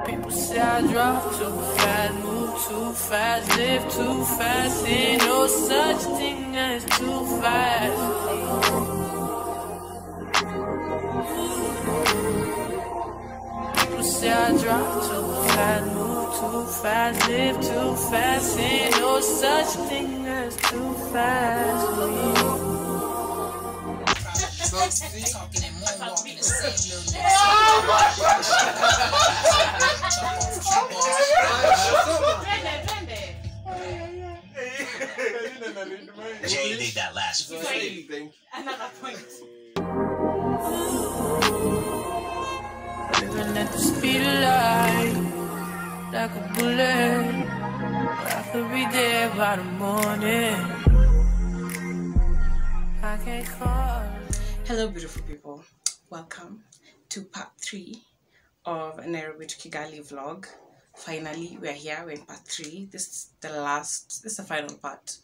People say I drive too fast, move too fast, live too fast. Ain't no such thing as too fast. People say I drive too fast, move too fast, live too fast. Ain't no such thing as too fast. Talking and moonwalking the same little Jay did that last week. Another point. Living at the speed of light, like a bullet. I could be there by the morning. I can't call. Hello, beautiful people. Welcome to part 3 of Nairobi to Kigali vlog. Finally, we're here. We're in part 3. This is the final part.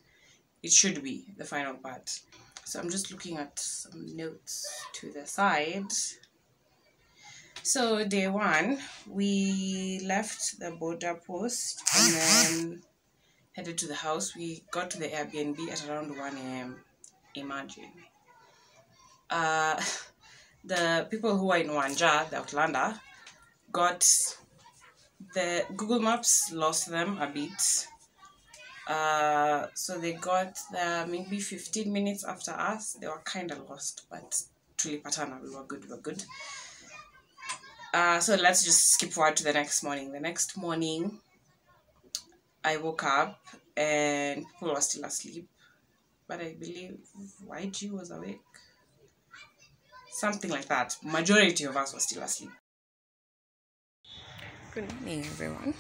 It should be the final part. So I'm just looking at some notes to the side. So day 1, we left the border post and then headed to the house. We got to the Airbnb at around 1 a.m. Imagine. The people who are in Wanja, the Outlander, got the Google Maps lost them a bit. So they got there maybe 15 minutes after us. They were kind of lost, but tulipatana, we were good. So let's just skip forward to the next morning. The next morning, I woke up and people were still asleep, but I believe YG was awake. Something like that. Majority of us were still asleep. Good morning, everyone.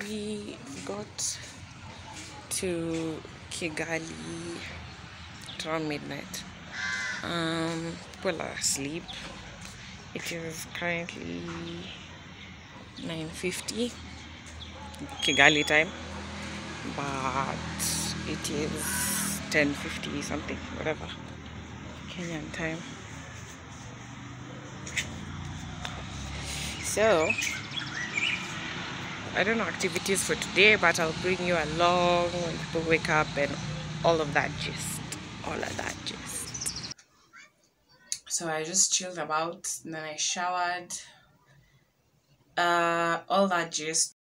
We got to Kigali at around midnight. People are asleep. It is currently 9:50 Kigali time, but it is 10:50 something, whatever, Kenyan time. So I don't know activities for today, but I'll bring you along when people wake up and all of that gist. So I just chilled about and then I showered. All that gist.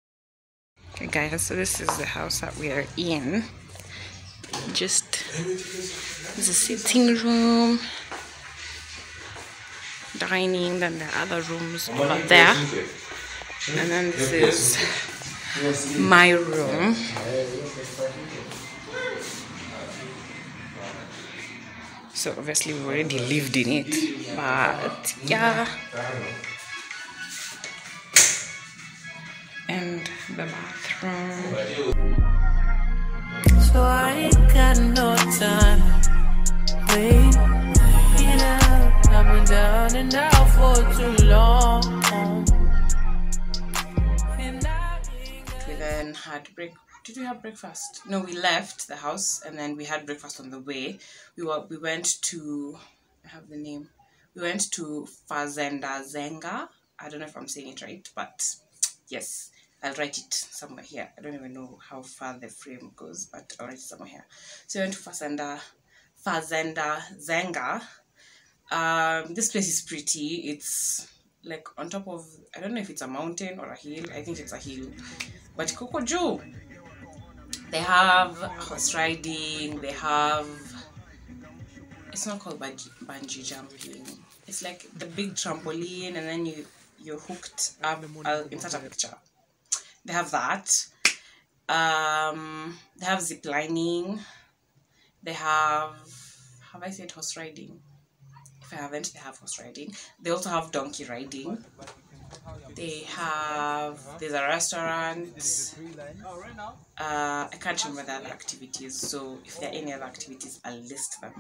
Okay guys, so this is the house that we are in. Just there's a sitting room, dining, then there are other rooms over there. And then this is my room. So obviously we already lived in it, but yeah. And the bathroom. So I ain't got no time. Wait, I've been down and out for too long. We then had Did we have breakfast? No, we left the house and then we had breakfast on the way. We went to, I have the name. We went to Fazenda Zenga. I don't know if I'm saying it right, but yes, I'll write it somewhere here. I don't even know how far the frame goes, but I'll write it somewhere here. So we went to Fazenda Zenga. This place is pretty. It's like on top of, I don't know if it's a mountain or a hill. I think it's a hill, but Kokojo. They have horse riding. They have, it's not called bungee jumping. It's like the big trampoline, and then you're hooked up. I'll insert a picture. They have that. They have zip lining. They have I said horse riding? If I haven't, they have horse riding. They also have donkey riding. There's a restaurant. I can't remember the other activities, so if there are any other activities, I'll list them.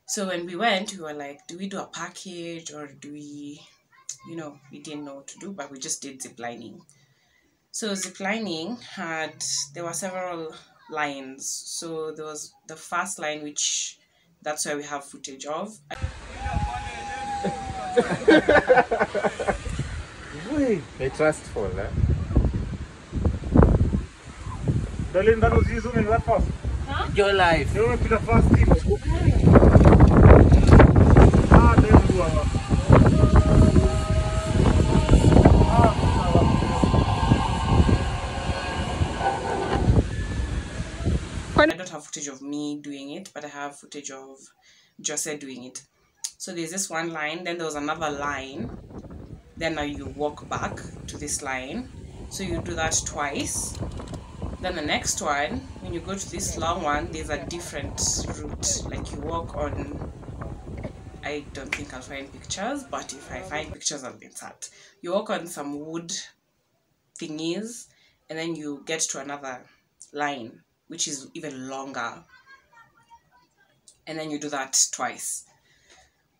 So when we went, we were like, do we do a package or do we, we didn't know what to do, but we just did zip lining. So zip lining there were several lines. So there was the first line, which that's where we have footage of. trustful, eh? Darling, that was you zooming that fast. Huh? Your life. You went to the first team. Ah, then you are. I don't have footage of me doing it, but I have footage of Jose doing it. So there's this one line, then there was another line, then now you walk back to this line. So you do that twice. Then the next one, when you go to this long one, there's a different route. Like you walk on, I don't think I'll find pictures, but if I find pictures, I'll insert. You walk on some wood thingies, and then you get to another line, which is even longer. And then you do that twice.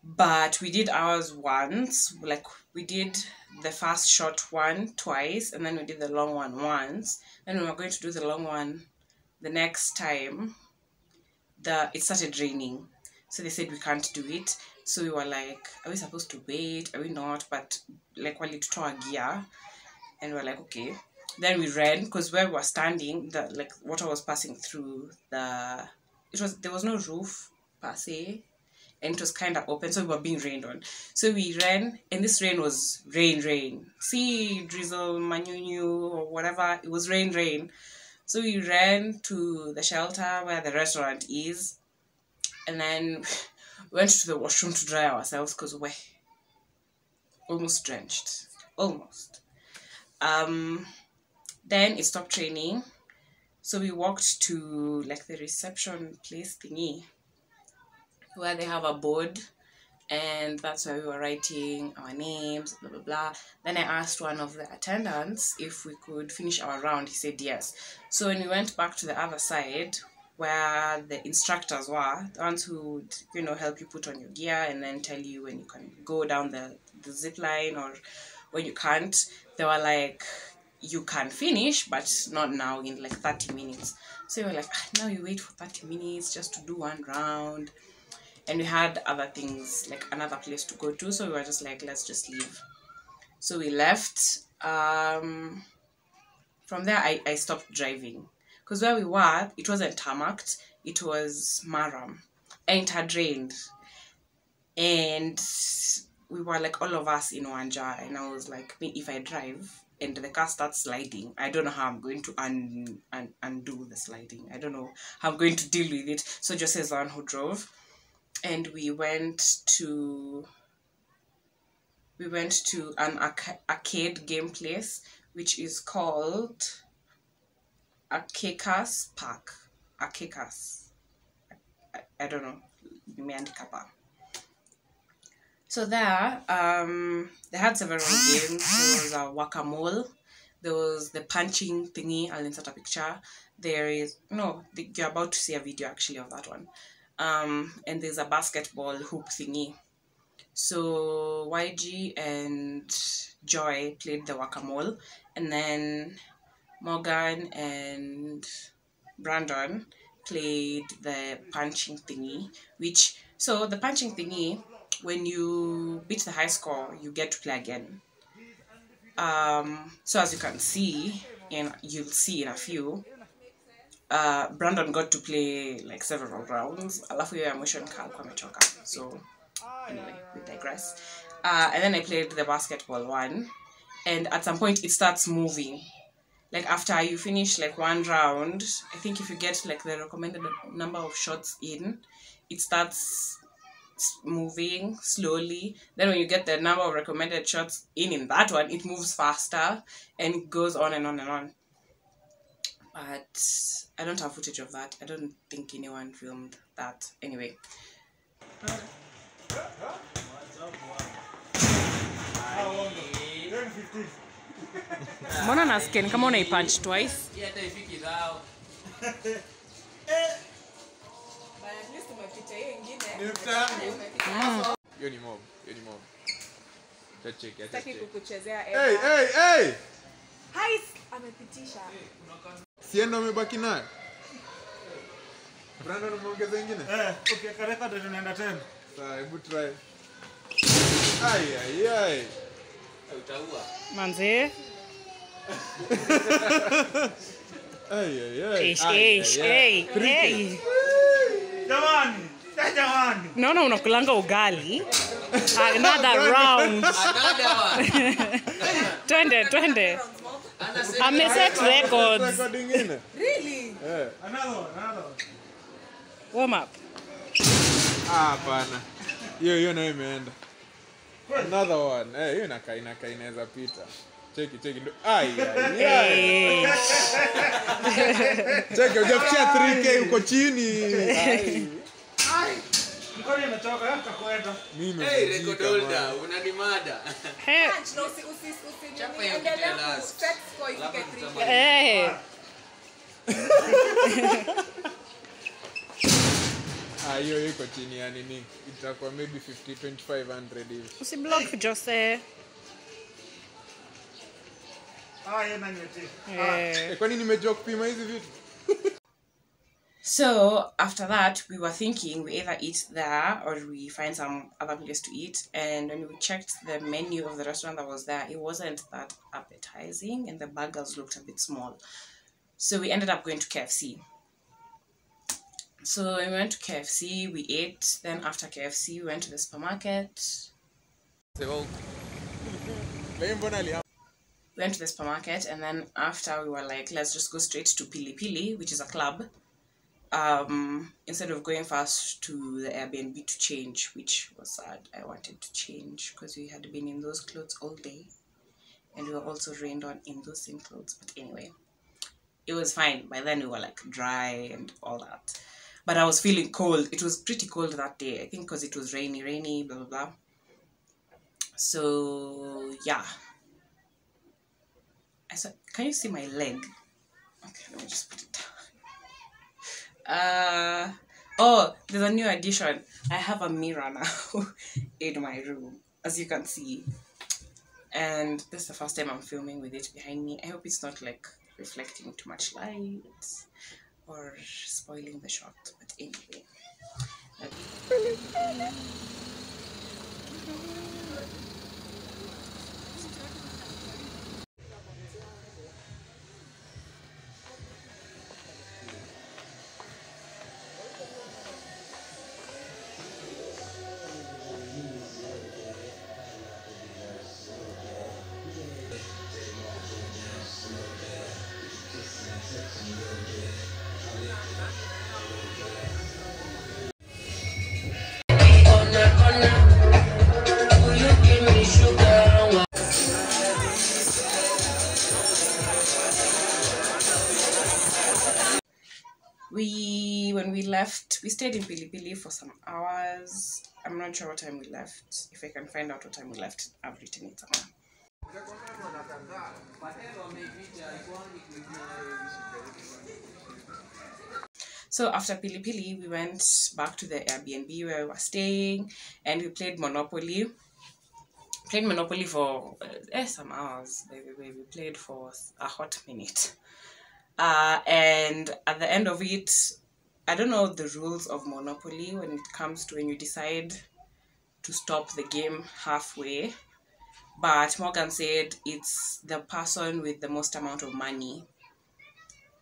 But we did ours once, like we did the first short one twice, and then we did the long one once. Then we were going to do the long one the next time. It started raining, so they said we can't do it. So we were like, are we supposed to wait? Are we not? But like, while to tow our gear, and we're like, okay. Then we ran, because where we were standing, the like water was passing through there was no roof per se, and it was kind of open, so we were being rained on. So we ran, and this rain was rain. See, drizzle, manyunyu, or whatever. It was rain. So we ran to the shelter where the restaurant is, and then went to the washroom to dry ourselves, because we're almost drenched. Almost. Then it stopped raining, so we walked to like the reception place thingy, where they have a board, and that's where we were writing our names, blah blah blah. Then I asked one of the attendants if we could finish our round. He said yes. So when we went back to the other side, where the instructors were, the ones who would, you know, help you put on your gear and then tell you when you can go down the zip line or when you can't, they were like, you can finish, but not now, in like 30 minutes. So we were like, now you wait for 30 minutes just to do one round. And we had other things, like another place to go to, so we were just like, let's just leave. So we left. From there, I stopped driving, because where we were, it wasn't tarmacked, it was Maram, and it had rained, and we were like all of us in Wanja, and I was like, if I drive and the car starts sliding, I don't know how I'm going to undo the sliding. I don't know how I'm going to deal with it. So Jose is the one who drove, and we went to an arcade game place, which is called Akekas Park. Akekas. I don't know. So there, they had several games. There was a whack-a-mole. There was the punching thingy. I'll insert a picture. You're about to see a video actually of that one. And there's a basketball hoop thingy. So YG and Joy played the whack-a-mole, and then Morgan and Brandon played the punching thingy, so the punching thingy, when you beat the high score, you get to play again. So as you can see, and you'll see in a few, Brandon got to play like several rounds. Alafu ya mwisho nikalikuwa amechoka. So anyway, we digress. And then I played the basketball one, and at some point it starts moving. Like after you finish like one round, I think if you get like the recommended number of shots in, it starts moving slowly. Then when you get the number of recommended shots in that one, it moves faster, and it goes on and on and on. But I don't have footage of that. I don't think anyone filmed that. Anyway. Mbona nasikia ni kama unaipunch twice? Yeah, they pick it out. Hiyo ni mob. Check. Sitaki kukuchezea Hey! Hai, amepitisha. Siendo umebaki nayo? Brandon umeongeza ingine? Okay, kareka ndio tunaenda tena. Sawa, hebu try. Ai. Manze. Hey. Jamani, jamani. Naona unakulanga ugali. Another round. Another one. Twende. Ameset records. Really? Another one. Warm up. Hapana. Hiyo nayo imeenda. Another one. Hiyo inakaa inaweza pita. Cheki. Ai. Cheki, hujafikia 3K uko chini. Ai. Mkono imechoka hata kwenda. Mimi Hey, record holder, unanimada. Hey. Chapa ya kitu last. Sex for you get 3K. Hey. Hiyo iko chini ya nini? Itakuwa maybe 2500 hivi. Usiblock Jose. Yeye nanyeti. Kwani nimejua kupima hizi vitu? So after that, we were thinking we either eat there or we find some other place to eat. And when we checked the menu of the restaurant that was there, it wasn't that appetizing and the burgers looked a bit small. So we ended up going to KFC. So we went to KFC, we ate. Then after KFC, we went to the supermarket. We went to the supermarket, and then after we were like, let's just go straight to Pili Pili, which is a club. Instead of going first to the Airbnb to change, which was sad. I wanted to change because we had been in those clothes all day and we were also rained on in those same clothes. But anyway, it was fine. By then we were like dry and all that. But I was feeling cold. It was pretty cold that day, I think, because it was rainy, blah, blah, blah. So, yeah. I said, can you see my leg? Okay, let me just put it down. Oh, there's a new addition. I have a mirror now in my room, as you can see. And this is the first time I'm filming with it behind me. I hope it's not like reflecting too much light or spoiling the shot, but anyway. When we left, we stayed in Pili Pili for some hours. I'm not sure what time we left. If I can find out what time we left, I've written it somewhere. So after Pili Pili, we went back to the Airbnb where we were staying, and we played Monopoly. Played Monopoly for some hours. We played for a hot minute. And at the end of it, I don't know the rules of Monopoly when it comes to when you decide to stop the game halfway. But Morgan said it's the person with the most amount of money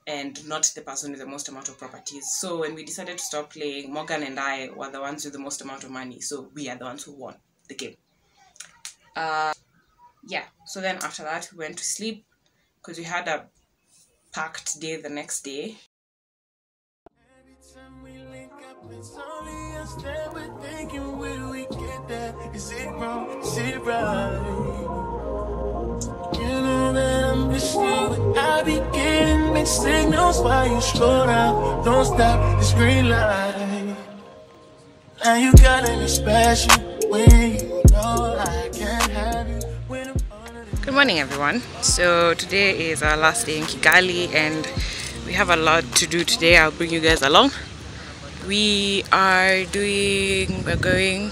and not the person with the most amount of properties. So when we decided to stop playing, Morgan and I were the ones with the most amount of money. So we are the ones who won the game. Yeah, so then after that, we went to sleep because we had a packed day the next day. Every time we link up, it's only us that we're thinking, will we get that? Is it wrong? Is it right? You know that I'm missing you. I be getting mixed signals while you slow down. Don't stop this green light. Now you gotta be special when you know I can't have you. When I'm under the Good morning, everyone. So today is our last day in Kigali and we have a lot to do today. I'll bring you guys along. We're going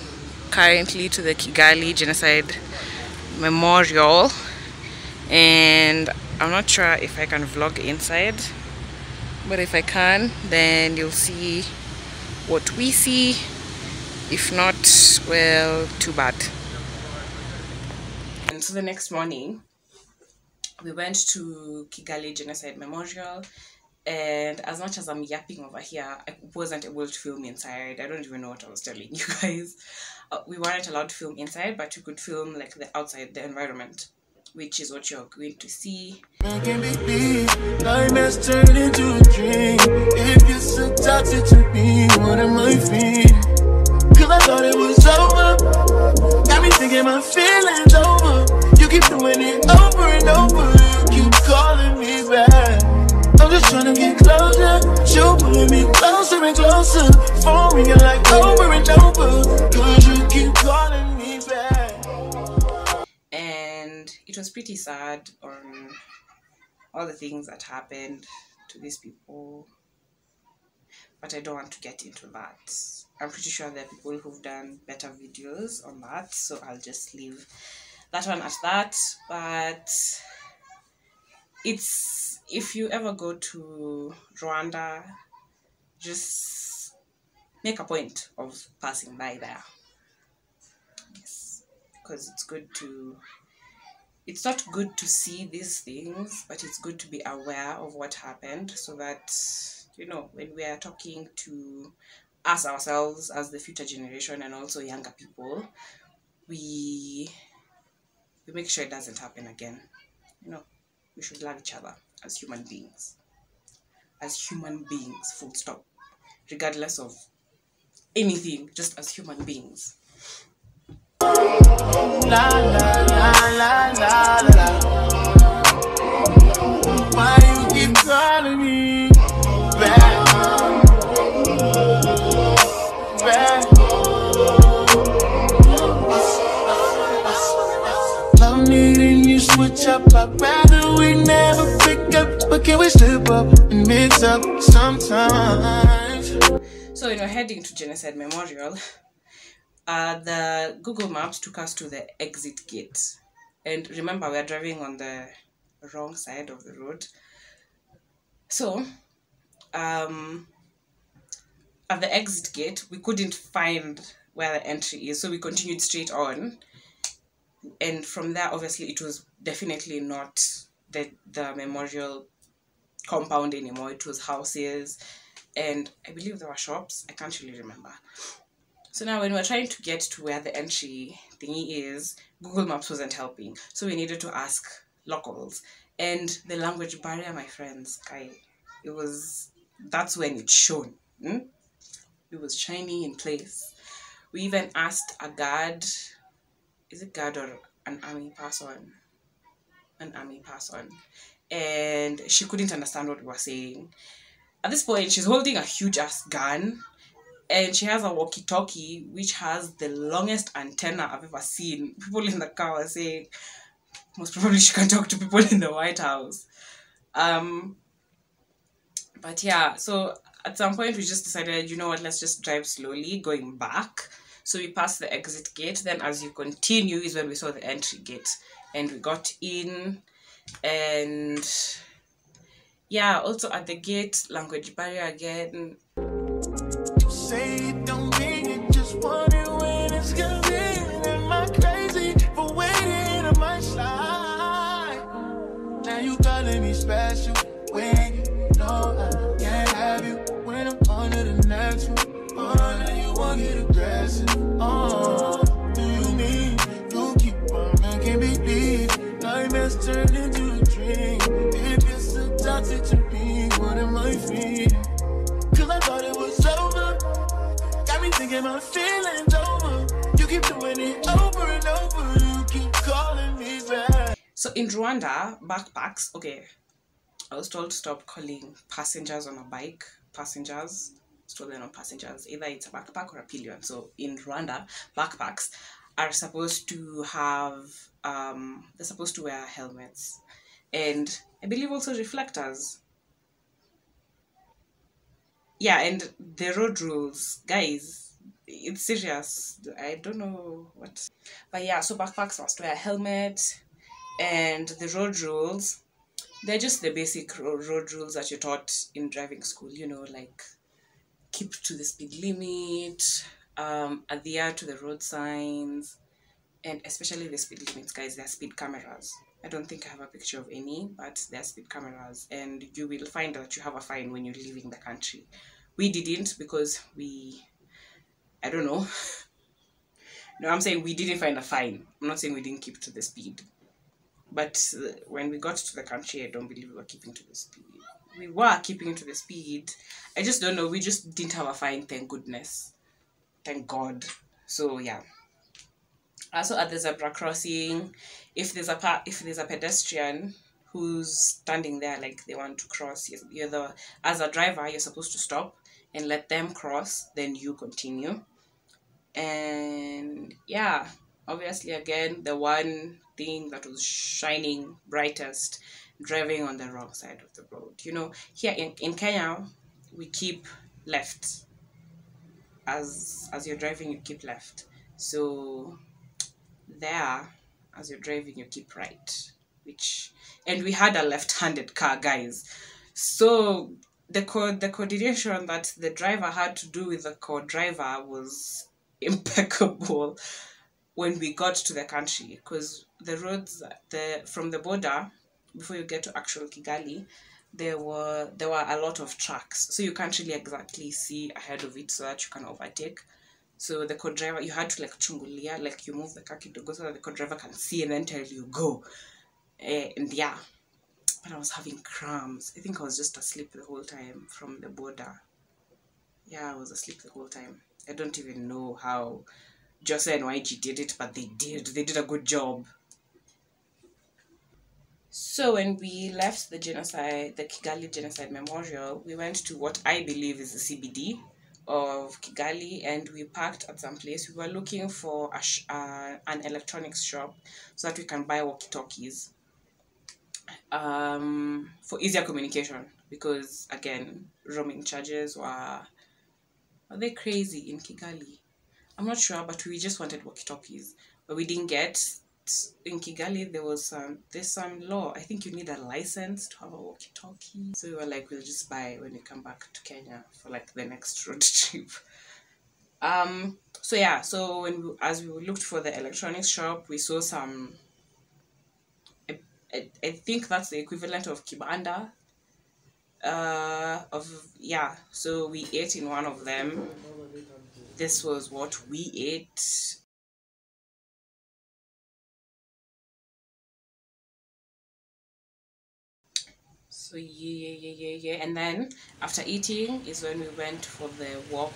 currently to the Kigali Genocide Memorial, and I'm not sure if I can vlog inside, but if I can, then you'll see what we see. If not, well, too bad. And so the next morning, we went to Kigali Genocide Memorial, and as much as I'm yapping over here, I wasn't able to film inside. I don't even know what I was telling you guys. We weren't allowed to film inside, but you could film like the outside, the environment, which is what you're going to see. Nightmares turn into a dream. If you're so toxic to me, what am I feeling? Cause I thought it was over. Got me thinking my feelings over. You keep doing it over and over. You keep calling me back. I'm just trying to get closer. You pulling me closer and closer. Phone ringing like over and over. Cause you keep calling me back. And it was pretty sad on all the things that happened to these people, but I don't want to get into that. I'm pretty sure there are people who've done better videos on that, so I'll just leave that one at that. But it's, if you ever go to Rwanda, just make a point of passing by there. Yes, because it's good to, it's not good to see these things, but it's good to be aware of what happened, so that, you know, when we are talking to us ourselves as the future generation and also younger people, we make sure it doesn't happen again. You know, we should love each other as human beings. As human beings, full stop. Regardless of anything, just as human beings. La la la la la la. Why you keep calling me back? Back. I'm needing you switch up. I'd rather we never pick up, but can we slip up and mix up sometimes? So when we're heading to Genocide Memorial, the Google Maps took us to the exit gate, and remember, we're driving on the wrong side of the road. So at the exit gate, we couldn't find where the entry is, so we continued straight on, and from there, obviously, it was definitely not the memorial compound anymore. It was houses, and I believe there were shops. I can't really remember. So now when we're trying to get to where the entry thingy is, Google Maps wasn't helping. So we needed to ask locals. And the language barrier, my friends, that's when it shone. It was shining in place. We even asked a guard, is it guard or an army person? An army person. And she couldn't understand what we were saying. At this point, she's holding a huge ass gun. And she has a walkie-talkie, which has the longest antenna I've ever seen. People in the car were saying, most probably she can talk to people in the White House. But yeah, so at some point we just decided, you know what, let's just drive slowly, going back. So we passed the exit gate. Then as you continue is when we saw the entry gate. And we got in. And yeah, also at the gate, language barrier again. Say it don't mean it, just wondering when it's gonna be. Am I crazy for waiting on my slide? Now you calling me special when you know I can't have you. When I'm under the next one, oh, now you won't get aggressive. Oh, do you mean you keep on making me leave? Nightmares turn into a dream. If you're so toxic to me, what am I feeling? Cause I thought it was over. Got me thinking my feelings over. You keep doing it over and over. You keep calling me back. So in Rwanda, backpacks, okay, I was told to stop calling passengers on a bike passengers, stolen on passengers. Either it's a backpack or a pillion. So in Rwanda, backpacks are supposed to have, they're supposed to wear helmets. And I believe also reflectors. Yeah, and the road rules, guys, it's serious. I don't know what. But yeah, so backpacks must wear a helmet. And the road rules, they're just the basic road rules that you're taught in driving school. You know, like keep to the speed limit, adhere to the road signs, and especially the speed limits, guys. There are speed cameras I don't think I have a picture of any, but they're speed cameras, and you will find that you have a fine when you're leaving the country. We didn't because I don't know. No, I'm saying we didn't find a fine. I'm not saying we didn't keep to the speed. But when we got to the country, I don't believe we were keeping to the speed. We were keeping to the speed. I just don't know. We just didn't have a fine, thank goodness. Thank God. So, yeah. Also, at the zebra crossing, if there's a pedestrian who's standing there like they want to cross, as a driver, you're supposed to stop and let them cross, then you continue. And yeah, obviously, again, the one thing that was shining brightest, driving on the wrong side of the road. You know, here in Kenya, we keep left. As you're driving, you keep left. So there, as you're driving, you keep right. And we had a left-handed car, guys. So the coordination that the driver had to do with the co-driver was impeccable when we got to the country, because the roads from the border before you get to actual Kigali, there were a lot of trucks, so you can't really exactly see ahead of it so that you can overtake. So the co-driver, you had to like chungulia, like you move the car kidogo so that the co-driver can see and then tell you go. And yeah, but I was having cramps. I think I was just asleep the whole time from the border. Yeah, I was asleep the whole time. I don't even know how Jose and YG did it, but they did. They did a good job. So when we left the Kigali Genocide Memorial, we went to what I believe is the CBD of Kigali, and we parked at some place. We were looking for an electronics shop so that we can buy walkie-talkies for easier communication, because again, roaming charges are they crazy in Kigali? I'm not sure, but we just wanted walkie-talkies, but we didn't get. In Kigali, there's some law. I think you need a license to have a walkie-talkie. So we were like, we'll just buy when we come back to Kenya for like the next road trip. So yeah, so as we looked for the electronics shop, we saw some. I think that's the equivalent of kibanda. So we ate in one of them. This was what we ate. So yeah. And then after eating is when we went for the walk,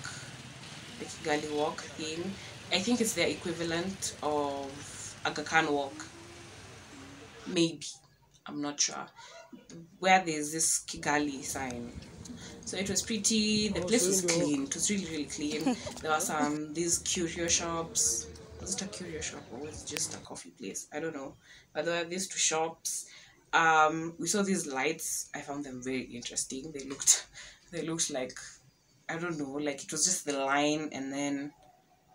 the Kigali walk thing. I think it's the equivalent of Aga Khan walk. Maybe. I'm not sure. Where there's this Kigali sign. So it was pretty, the place was clean. It was really, really clean. There were these curio shops. Was it a curio shop or was it just a coffee place? I don't know. But there were these two shops. We saw these lights. I found them very interesting. They looked like, I don't know, like it was just the line, and then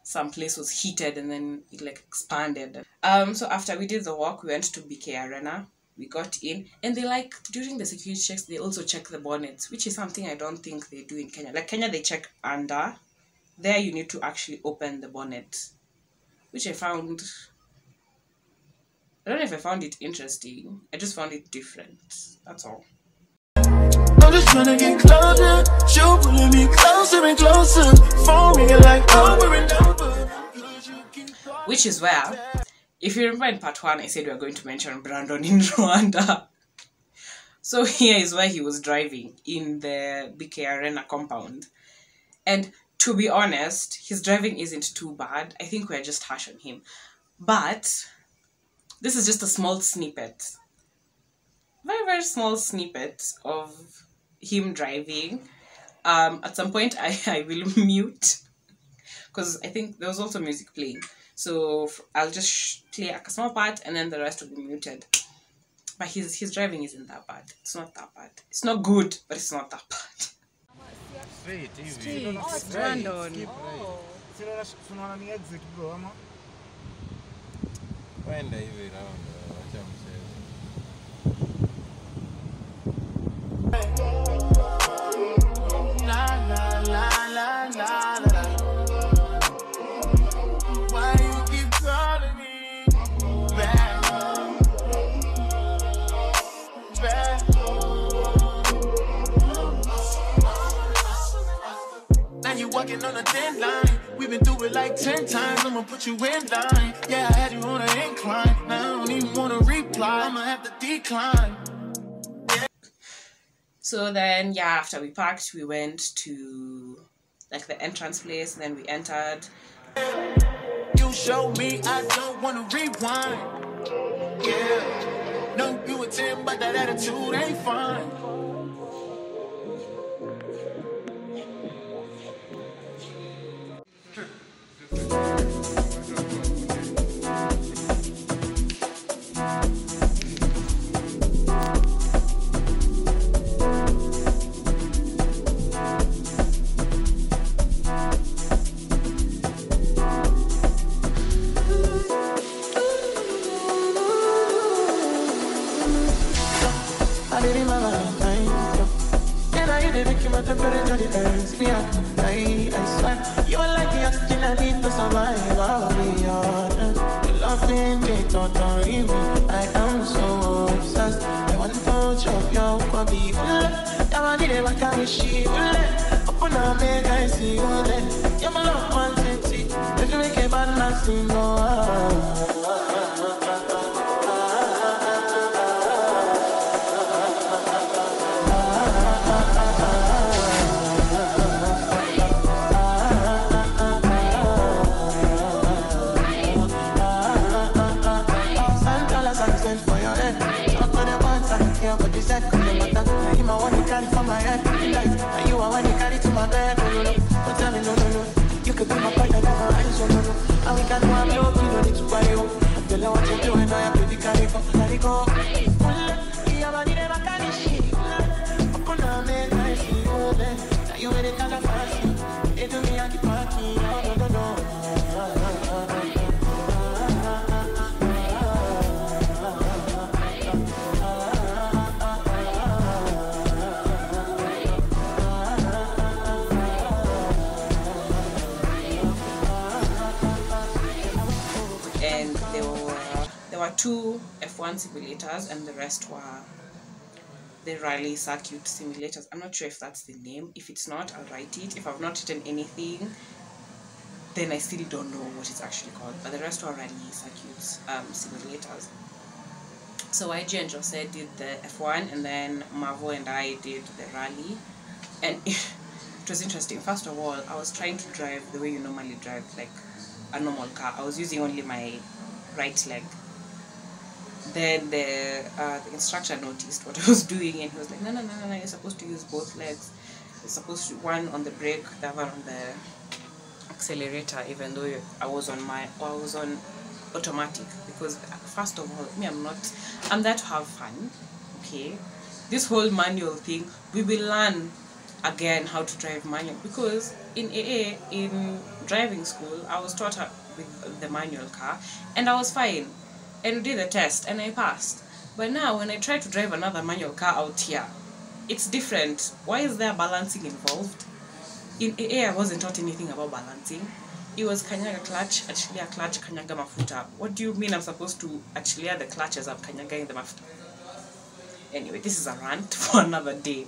some place was heated and then it like expanded. So after we did the walk, we went to BK Arena. We got in, and they during the security checks, they also check the bonnets, which is something I don't think they do in Kenya. Like Kenya, they check under. There you need to actually open the bonnet, which I don't know if I found it interesting. I just found it different. That's all. I'm just trying to get closer. You pulling me closer and closer. Phone ringing like over and over. Which is where, if you remember in part 1, I said we were going to mention Brandon in Rwanda. So here is where he was driving in the BK Arena compound. And to be honest, his driving isn't too bad. I think we're just harsh on him. But this is just a small snippet. Very, very small snippet of him driving. At some point, I will mute, because I think there was also music playing. So I'll just play a small part and then the rest will be muted. But his driving isn't that bad. It's not that bad. It's not good, but it's not that bad. Straight, Oh, it's Brandon. Tunaona ni exit bro ama? Wenda hivi round. Acha mchezo. La la la la la la. Why you keep calling me back? walking on a thin line. We've been through it like 10 times. I'ma put you in line. Yeah, I had you on an incline. Now I don't even wanna reply. I'ma have to decline. So then, yeah, after we parked, we went to like the entrance place, and then we entered. You show me I don't wanna rewind. Yeah, no, you a 10, but that attitude ain't fine. I did it my Valentine, and I did it, keep my temperature the earth. Me I swear, you are like the oxygen I need to survive. I'll be honest, loving me, totally me. I am so obsessed. I want to chop your body. I need it, I can't wish you. Open up, make I see you. You're my love, one sexy. If you make a bad man sing, And there were 2 F1 simulators, and the rest were the rally circuit simulators. I'm not sure if that's the name. If it's not, I'll write it. If I've not written anything, then I still don't know what it's actually called. But the rest were rally circuits simulators. So YG and Jose did the F1, and then Mavo and I did the rally. And it was interesting. First of all, I was trying to drive the way you normally drive, like a normal car. I was using only my right leg. Then the instructor noticed what I was doing, and he was like, no, you're supposed to use both legs. You're supposed to, one on the brake, the other on the accelerator, even though I was on automatic. Because first of all, I'm there to have fun, okay? This whole manual thing, we will learn again how to drive manual, because in AA, in driving school, I was taught with the manual car, and I was fine, and we did the test, and I passed. But now, when I try to drive another manual car out here, it's different. Why is there balancing involved? In AA, I wasn't taught anything about balancing. It was kanyaga clutch, achilia clutch, kanyaga mafuta. What do you mean I'm supposed to achilia the clutch as I'm kanyaga the mafuta? Anyway, this is a rant for another day.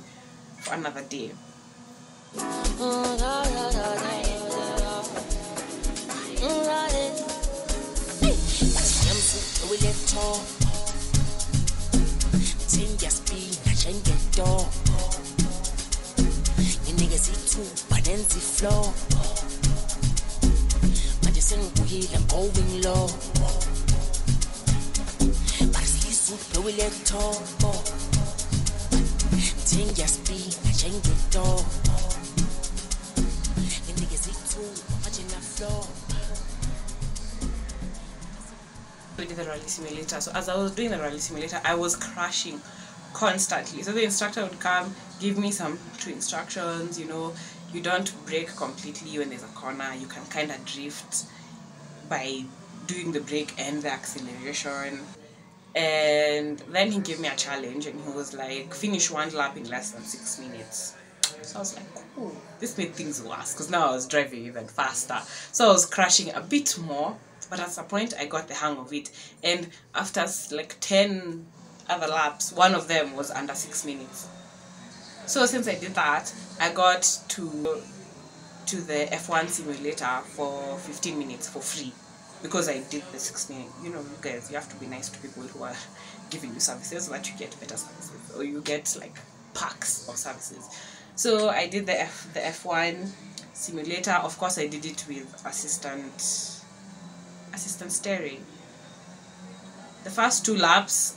Flow. I just ain't going low. But it's super we let talk. Ting just be I change the door. You niggas see too watching the flow. We did the rally simulator. So as I was doing the rally simulator, I was crashing constantly. So the instructor would come, give me some 2 instructions, you know. You don't brake completely when there's a corner. You can kind of drift by doing the brake and the acceleration. And then he gave me a challenge, and he was like, finish 1 lap in less than 6 minutes. So I was like, cool. This made things worse, because now I was driving even faster. So I was crashing a bit more, but at some point I got the hang of it. And after like 10 other laps, one of them was under 6 minutes. So since I did that, I got to to the F1 simulator for 15 minutes for free because I did the 16. You know, you guys, you have to be nice to people who are giving you services so that you get better services or you get like packs of services. So I did the F1 simulator. Of course, I did it with assistant steering. The first 2 laps,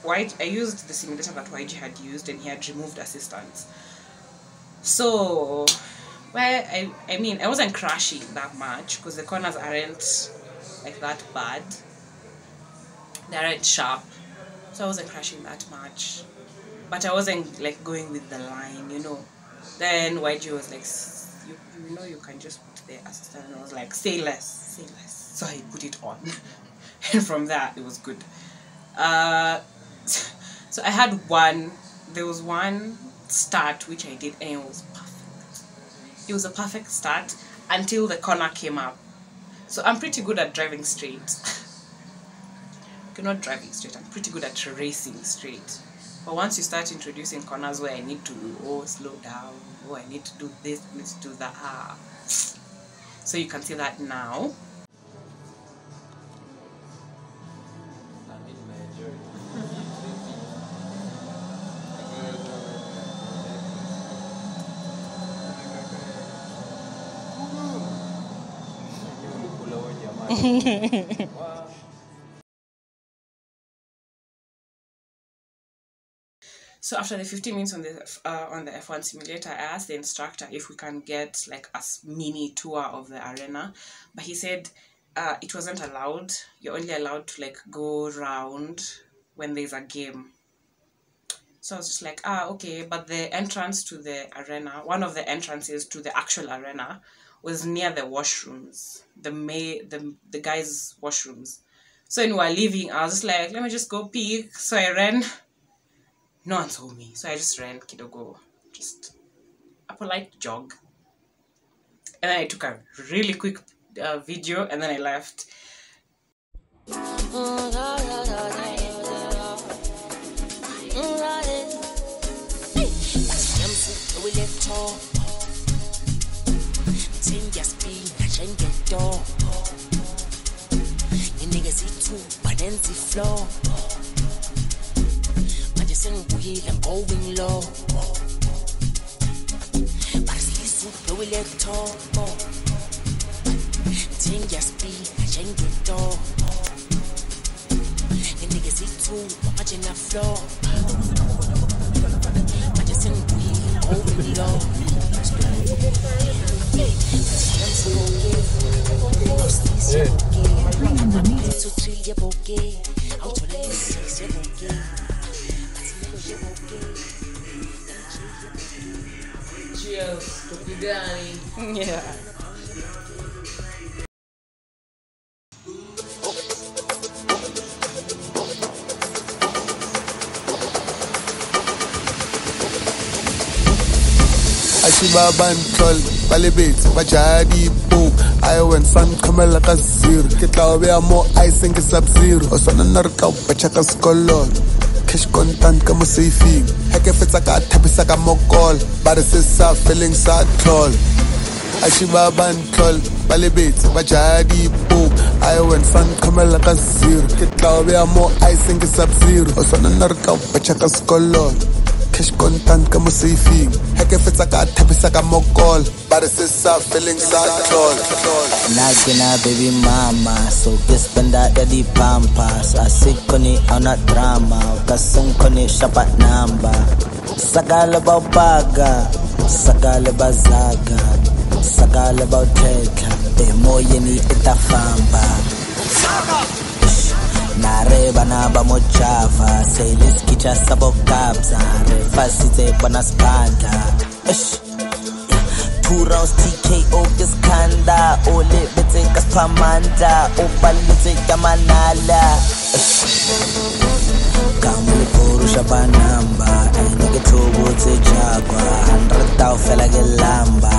I used the simulator that YG had used, and he had removed assistance. So, well, I mean, I wasn't crashing that much because the corners aren't like that bad. They aren't sharp, so I wasn't crashing that much. But I wasn't like going with the line, you know. Then YG was like, you know, you can just put the assistant, and I was like, say less. So I put it on, and from there it was good. So I had there was one start which I did, and it was perfect. It was a perfect start until the corner came up. So I'm pretty good at driving straight. Okay, not driving straight, I'm pretty good at racing straight. But once you start introducing corners where I need to slow down, I need to do this, I need to do that, so you can see that now. So after the 15 minutes on the F1 simulator, I asked the instructor if we can get like a mini tour of the arena, but he said it wasn't allowed. You're only allowed to like go around when there's a game. So I was just like, okay, but the entrance to the arena, one of the entrances to the actual arena was near the washrooms, the guys' washrooms. So when we were leaving, I was just like, let me just go peek. So I ran. No one saw me, so I just ran kidogo, just a polite jog. And then I took a really quick video, and then I left. I'm going low. But it's super we let talk. Ting ya speed, I change the door. The niggas eat too, watching the floor. I just ain't going low. Cheers to Kidani. Yeah. Ashibaba Ntol, Balibit, Bajadi, Boom. I went Sun Kamala Kazir, Kitawea more ice and Sub-Zero, or Sonanarka, Pachakas Color. Cash content kamu safe. Heke fitsaka tapisaka mokol. Barisisa feeling sad tall. Ashibaba Ntol, Balibit, Bajadi, Boom. I went Sun Kamala Kazir, Kitawea more ice and Sub-Zero, or Sonanarka, Pachakas Color. Cash content kamu safe. Heke fitsaka tapisaka mokol. Barisisa feeling sad tall. Nagina baby mama, so guess benda jadi pampas. Asik koni anak drama, kasung koni syapat namba. Sagala bau baga, sagala bazaga, sagala bau teka. Moye ni itafamba. Nareba na ba mo chava, say let's kicha sabo kabza. Refasite banaskanda. 2 rounds TKO Kiskanda, Ole Bete Kaspamanda, Opalite Kamanala. Kamu Purusha Banamba, and you get to Wote Jagua, 100,000 fella Gelamba.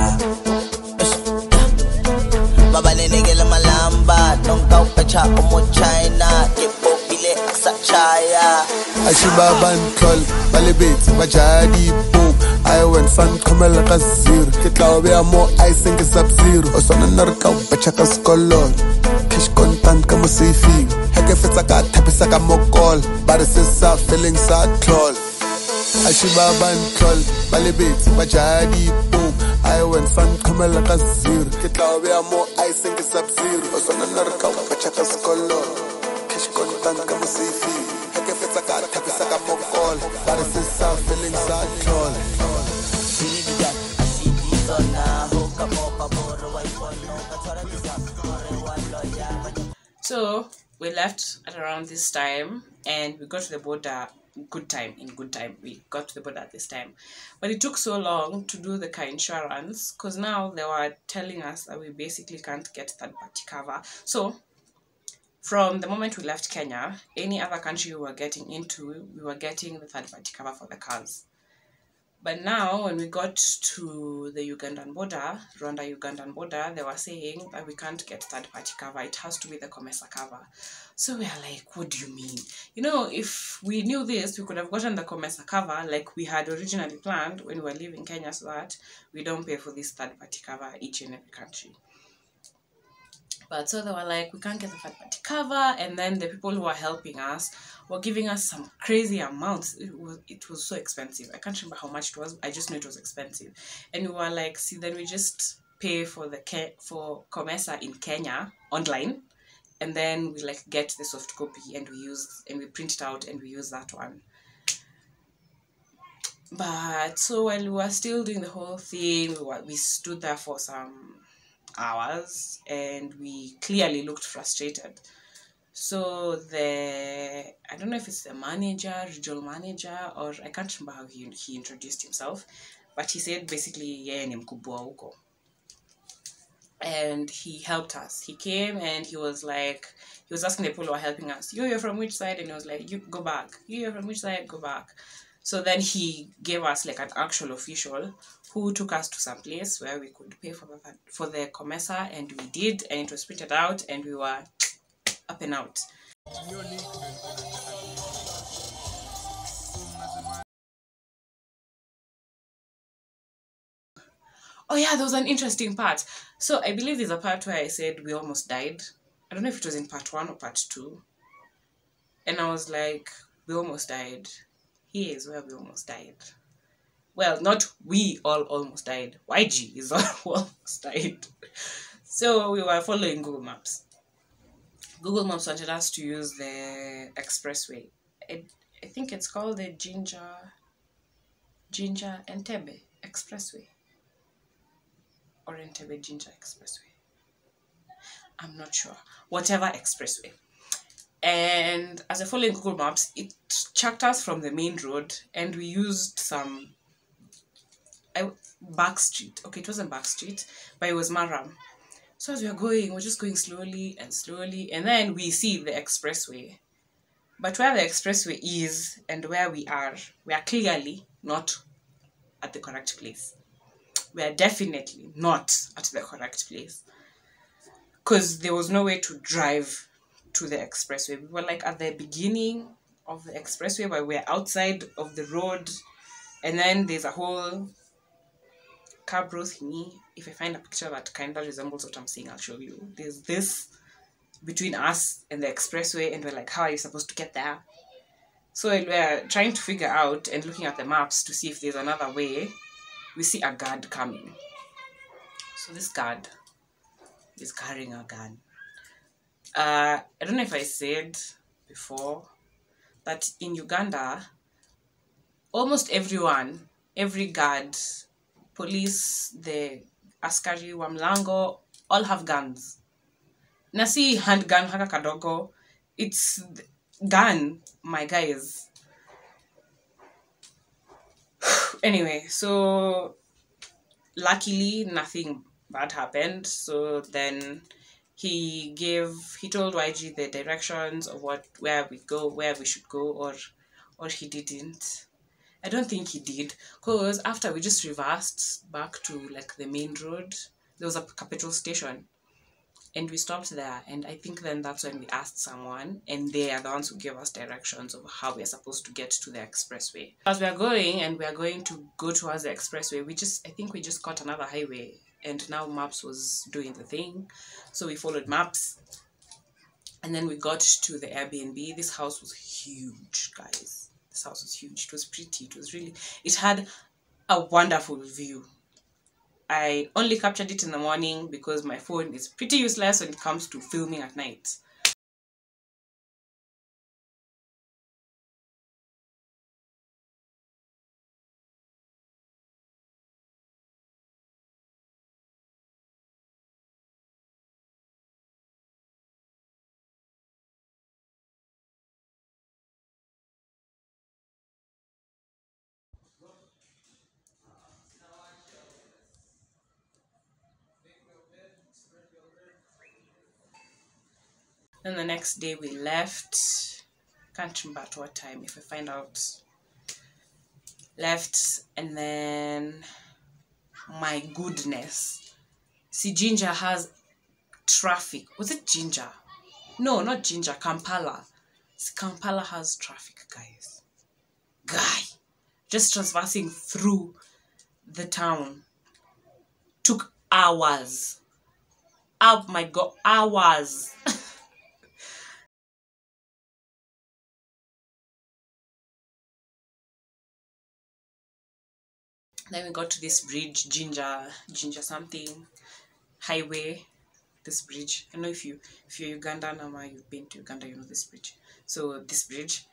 Babane Negela Malamba, don't go Pacha Omo China, Kipo Bile Sachaya. Ashibaba Ntol, Balibit, Bajadi, Boom. I went sun kamela ka zero. Ke tla be more ice and sub-zero. O sona na re ka betcha ka skolol. Cash contant ka mo saving. Ha ke fetsa ka thapisa ka mokol. Ba re se sa feeling sa troll. Ashiba bantrol, balibit, bajadi boom. I went sun kamela ka zero. Ke tla be more ice and sub-zero. O sona na re ka betcha ka skolol. Cash contant ka mo saving. Ha ke fetsa ka thapisa ka mokol. Ba re se sa feeling sa troll. So we left at around this time and we got to the border in good time. We got to the border at this time. But it took so long to do the car insurance because now they were telling us that we basically can't get third-party cover. So from the moment we left Kenya, any other country we were getting into, we were getting the third-party cover for the cars. But now, when we got to the Ugandan border, Rwanda-Ugandan border, they were saying that we can't get third-party cover. It has to be the COMESA cover. So we are like, what do you mean? You know, if we knew this, we could have gotten the COMESA cover like we had originally planned when we were leaving Kenya so that we don't pay for this third-party cover each and every country. But so they were like, we can't get the third-party cover, and then the people who were helping us were giving us some crazy amounts. It was so expensive. I can't remember how much it was. I just know it was expensive. And we were like, see, then we just pay for COMESA in Kenya online, and then we like get the soft copy and we print it out and we use that one. But so while we were still doing the whole thing, we stood there for some hours and we clearly looked frustrated. So I don't know if it's the regional manager, or I can't remember how he introduced himself, but he said basically yeye ni mkubwa huko. And he helped us. He came and he was asking the people who were helping us, you're from which side? And he was like, you go back. You're from which side? Go back. So then he gave us like an actual official who took us to some place where we could pay for the COMESA, and we did, and it was printed out and we were up and out. Oh yeah, there was an interesting part. So I believe there's a part where I said we almost died. I don't know if it was in part 1 or part 2. And I was like, we almost died. Here is where we almost died. Well, not we all almost died. YG is all almost died. So we were following Google Maps. Google Maps wanted us to use the expressway. I think it's called the Jinja Entebbe Expressway. Or Entebbe Jinja Expressway. I'm not sure. Whatever expressway. And as I followed Google Maps, it chucked us from the main road and we used some back street. Okay, it wasn't back street, but it was Maram. So as we we're just going slowly and slowly, and then we see the expressway. But where the expressway is and where we are clearly not at the correct place. We are definitely not at the correct place. Because there was no way to drive to the expressway. We were like at the beginning of the expressway, but we're outside of the road, and then there's a whole curb road thingy. If I find a picture that kind of resembles what I'm saying, I'll show you. There's this between us and the expressway, and we're like, how are you supposed to get there? So we're trying to figure out and looking at the maps to see if there's another way. We see a guard coming. So this guard is carrying a gun. I don't know if I said before that in Uganda, almost every guard, police, the askari wa mlango, all have guns. Nasi handgun haka kadogo, it's gun, my guys. Anyway, so luckily nothing bad happened. So then he told YG the directions of where we should go, or he didn't. I don't think he did, because after we just reversed back to like the main road, there was a petrol station, And we stopped there, and I think then that's when we asked someone, and they are the ones who gave us directions of how we are supposed to get to the expressway. As we are going, and we are going to go towards the expressway, I think we just got another highway, and now Maps was doing the thing. So we followed Maps, and then we got to the Airbnb. This house was huge, guys. This house was huge. It was pretty. It had a wonderful view. I only captured it in the morning because my phone is pretty useless when it comes to filming at night. Then the next day we left. Can't remember at what time, if I find out. Left, and then my goodness. See, Ginger has traffic. Was it Ginger? No, not Ginger, Kampala. See, Kampala has traffic, guys. Just traversing through the town took hours. Oh my god, hours. Then we got to this bridge, Ginger something highway. This bridge. I don't know if you're Ugandan or you've been to Uganda, you know this bridge. So this bridge,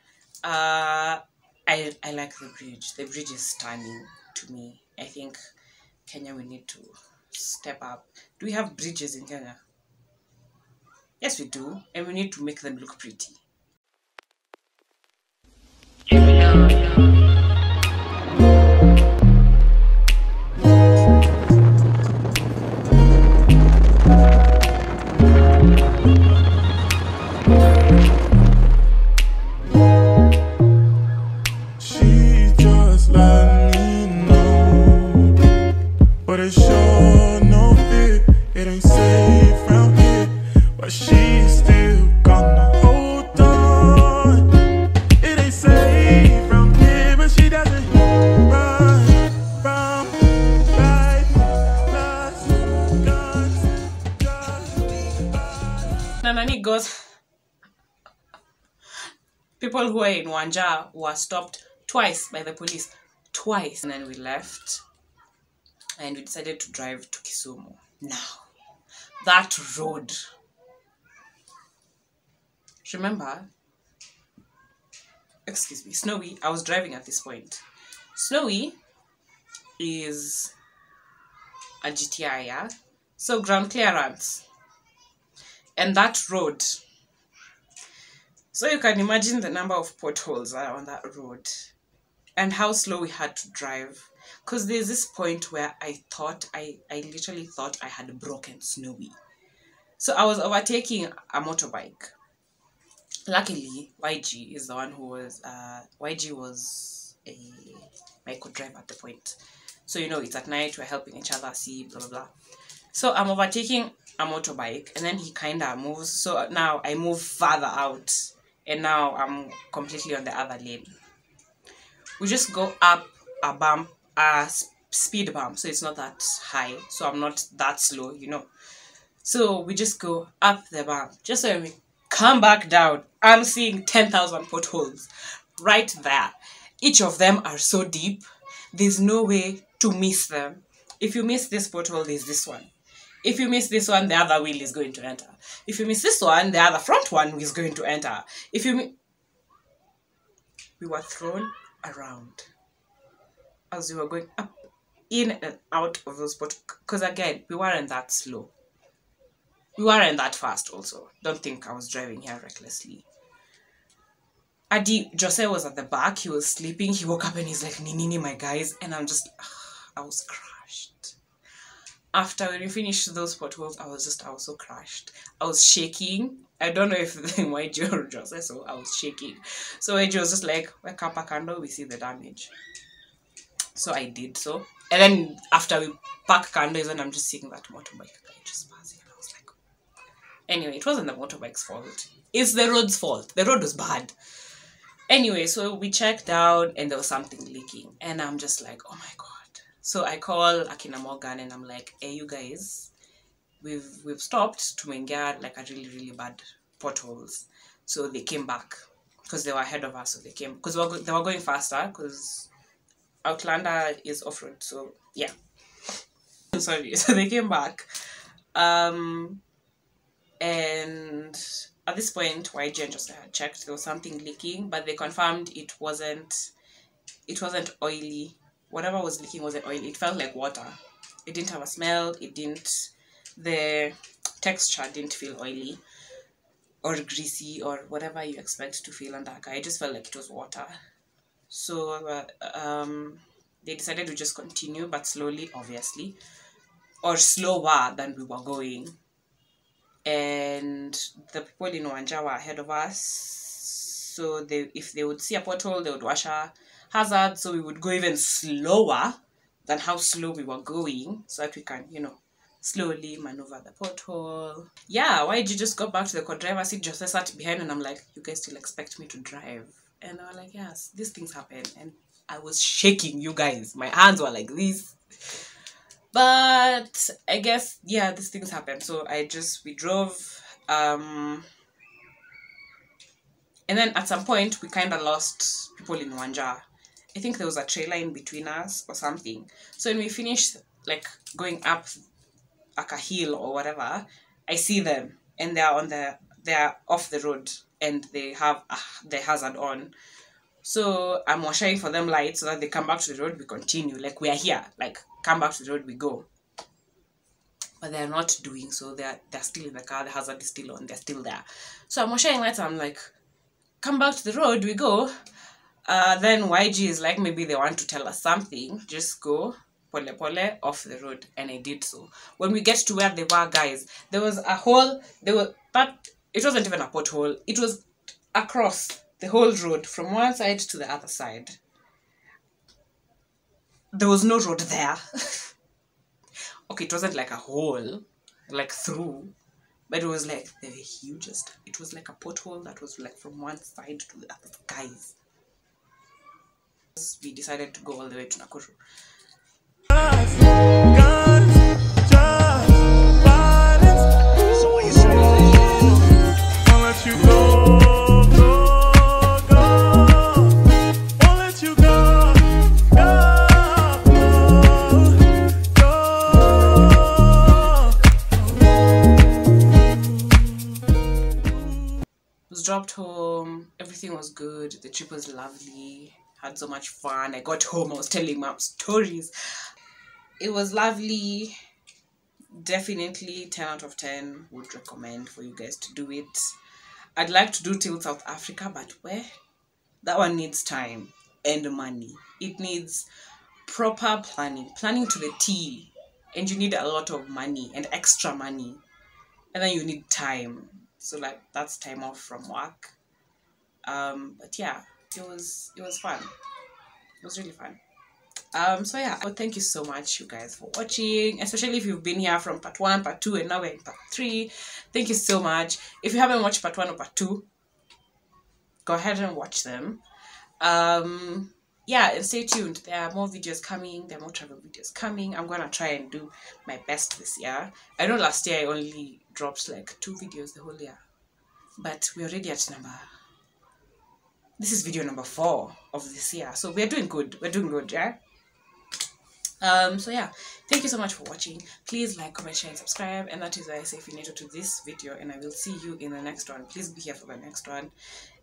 I like the bridge. The bridge is stunning to me. I think Kenya, we need to step up. Do we have bridges in Kenya? Yes, we do, and we need to make them look pretty. Nanani goes, people who were in Wanja were stopped twice by the police. Twice. And then we left and we decided to drive to Kisumu. Now, that road. Remember, excuse me, Snowy, I was driving at this point. Snowy is a GTI, yeah? So ground clearance. And that road, so you can imagine the number of potholes on that road and how slow we had to drive. Because there's this point where I literally thought I had broken Snowy. So I was overtaking a motorbike. Luckily, YG is the one who was, YG was my co-driver at the point. So, you know, it's at night, we're helping each other see, blah, blah, blah. So I'm overtaking a motorbike, and then he kind of moves. So now I move further out, and now I'm completely on the other lane. We just go up a bump, a speed bump, so it's not that high. So I'm not that slow, you know. So we just go up the bump. Just so we come back down, I'm seeing 10,000 potholes right there. Each of them are so deep, there's no way to miss them. If you miss this pothole, there's this one. If you miss this one, the other wheel is going to enter. If you miss this one, the other front one is going to enter. If you we were thrown around as we were going up, in and out of those potholes. Because again, we weren't that slow. We weren't that fast also. Don't think I was driving here recklessly. Adi, Jose was at the back. He was sleeping. He woke up and he's like, Nini, my guys. And I'm just, I was crushed. After we finished those potholes, I was so crushed. I was shaking. I don't know if YG or Jose, so I was shaking. So YG was just like, wake up a candle, we see the damage. So I did so. And then after we pack candles, and I'm just seeing that motorbike guy just passing. And I was like, Anyway, it wasn't the motorbike's fault. It's the road's fault. The road was bad. Anyway, so we checked down and there was something leaking. And I'm just like, oh my God. So I call Akina Morgan and I'm like, hey, you guys, we've stopped to Mengia like a really, really bad potholes. So they came back because they were ahead of us. So they came because they were going faster because Outlander is off-road. So yeah. Sorry. So they came back. And at this point, YG and Jose had checked. There was something leaking, but they confirmed it wasn't oily. Whatever was leaking wasn't oily. It felt like water. It didn't have a smell. The texture didn't feel oily or greasy or whatever you expect to feel under a car. It just felt like it was water. So they decided to just continue, but slowly, obviously, or slower than we were going. And the people in Wanja were ahead of us, so if they would see a pothole, they would wash our hazard, so we would go even slower than how slow we were going, so that we can, slowly maneuver the pothole. Yeah, YG just got back to the co-driver seat, just sat behind, and I'm like, you guys still expect me to drive? And they were like, yes, these things happen. And I was shaking, you guys. My hands were like this. But I guess, yeah, these things happen. So we drove. And then at some point, we kind of lost people in Wanja. I think there was a trailer in between us or something. So when we finished, like, going up like a hill or whatever, I see them. And they're off the road. And they have the hazard on. So I'm washing for them lights so that they come back to the road, we continue. Like, we are here. Like, come back to the road, we go. But they're not doing so. They're still in the car. The hazard is still on. They're still there. So I'm washing lights. I'm like, come back to the road, we go. Then YG is like, maybe they want to tell us something. Just go, pole pole, off the road. And I did so. When we get to where they were, guys, there was a hole. But it wasn't even a pothole. It was across the whole road from one side to the other side. There was no road there. Okay, it wasn't like a hole, like through, but it was like the hugest. It was like a pothole that was like from one side to the other, guys. We decided to go all the way to Nakuru. Dropped home, everything was good, the trip was lovely, had so much fun. I got home, I was telling Mom stories. It was lovely. Definitely 10 out of 10 would recommend for you guys to do it. I'd like to do till South Africa, but where? That one needs time and money. It needs proper planning to the T, and you need a lot of money and extra money, and then you need time. So like that's time off from work. But yeah, it was fun. It was really fun. So yeah, well, thank you so much, you guys, for watching, especially if you've been here from part 1, part 2, and now we're in part 3. Thank you so much. If you haven't watched part 1 or part 2, go ahead and watch them. Yeah, and stay tuned. There are more videos coming. There are more travel videos coming. I'm gonna try and do my best this year. I know last year I only dropped like 2 videos the whole year, but we're already at this is video number 4 of this year, so we're doing good. Yeah. So yeah, thank you so much for watching. Please like, comment, share, and subscribe. And that is why I say if you're new to this video, and I will see you in the next one. Please be here for the next one.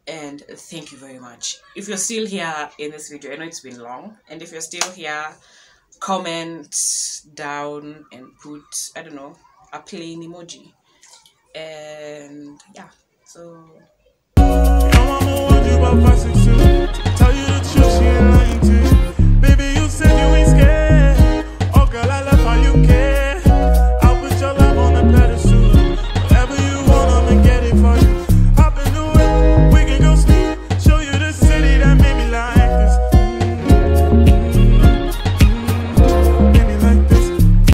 And thank you very much. If you're still here in this video, I know it's been long, and if you're still here, comment down and put, I don't know, a plain emoji. And yeah, so